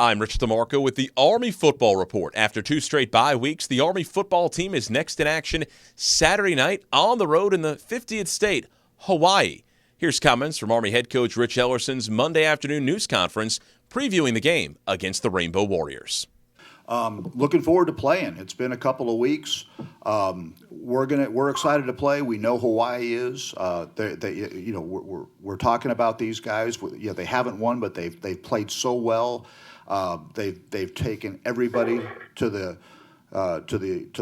I'm Rich DeMarco with the Army Football Report. After 2 straight bye weeks, the Army football team is next in action Saturday night on the road in the 50th state, Hawaii. Here's comments from Army head coach Rich Ellerson's Monday afternoon news conference previewing the game against the Rainbow Warriors. Looking forward to playing. It's been a couple of weeks. We're excited to play. We know Hawaii is. We're talking about these guys. They haven't won, but they've played so well. They've taken everybody to the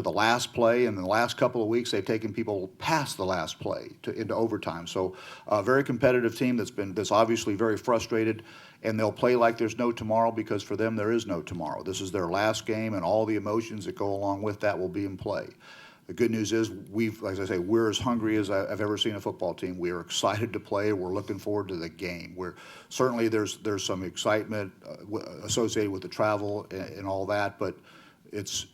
last play, and in the last couple of weeks they've taken people past the last play into overtime. So a very competitive team that's obviously very frustrated, and they'll play like there's no tomorrow, because for them there is no tomorrow. This is their last game, and all the emotions that go along with that will be in play. The good news is as I say, we're as hungry as I've ever seen a football team. We are excited to play. We're looking forward to the game. Certainly there's some excitement associated with the travel and all that, but the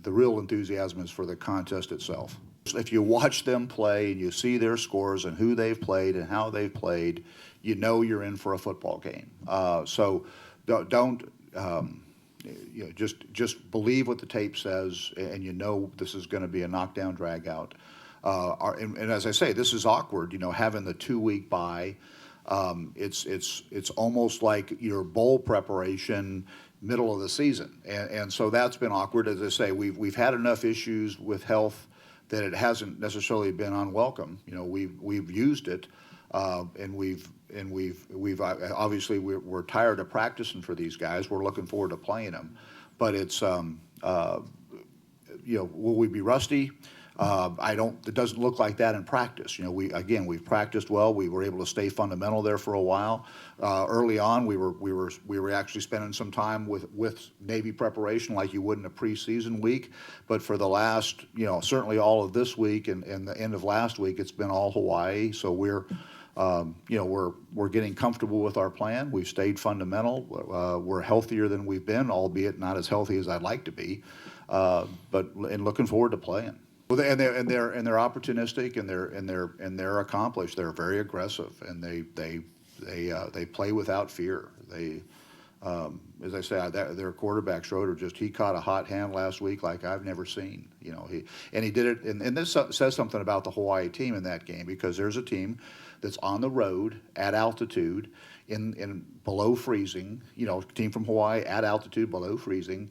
real enthusiasm is for the contest itself. If you watch them play and you see their scores and who they've played and how they've played, you know you're in for a football game. So don't. Just believe what the tape says, and you know this is going to be a knockdown, drag out. And as I say, this is awkward. Having the 2-week bye, it's almost like your bowl preparation, middle of the season, and so that's been awkward. As I say, we've had enough issues with health that it hasn't necessarily been unwelcome. We've used it, and we've obviously we're tired of practicing for these guys. We're looking forward to playing them, but it's will we be rusty? It doesn't look like that in practice. We've practiced well. We were able to stay fundamental there for a while. Early on, we were actually spending some time with Navy preparation like you would in a preseason week. But for the last, certainly all of this week and the end of last week, it's been all Hawaii. So we're getting comfortable with our plan. We've stayed fundamental. We're healthier than we've been, albeit not as healthy as I'd like to be. But looking forward to playing. And they're opportunistic, and they're accomplished. They're very aggressive, and they play without fear. As I say, their quarterback Schroeder he caught a hot hand last week like I've never seen. He did it, and this says something about the Hawaii team in that game, because there's a team that's on the road at altitude in below freezing. Team from Hawaii at altitude below freezing,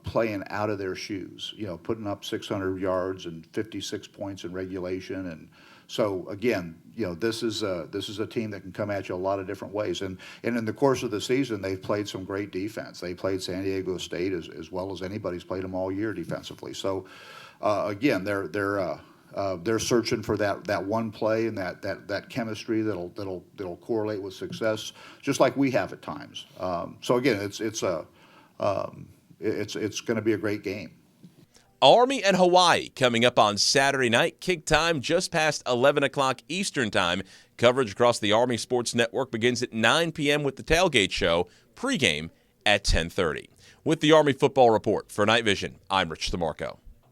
playing out of their shoes. Putting up 600 yards and 56 points in regulation, and so again, this is a team that can come at you a lot of different ways. And in the course of the season, they've played some great defense. They played San Diego State as well as anybody's played them all year defensively. So again, they're searching for that one play and that chemistry that'll correlate with success, just like we have at times. So again, it's going to be a great game. Army and Hawaii coming up on Saturday night. Kick time just past 11 o'clock Eastern Time. Coverage across the Army Sports Network begins at 9 p.m. with the Tailgate Show. Pregame at 10:30. With the Army Football Report for Night Vision, I'm Rich DeMarco.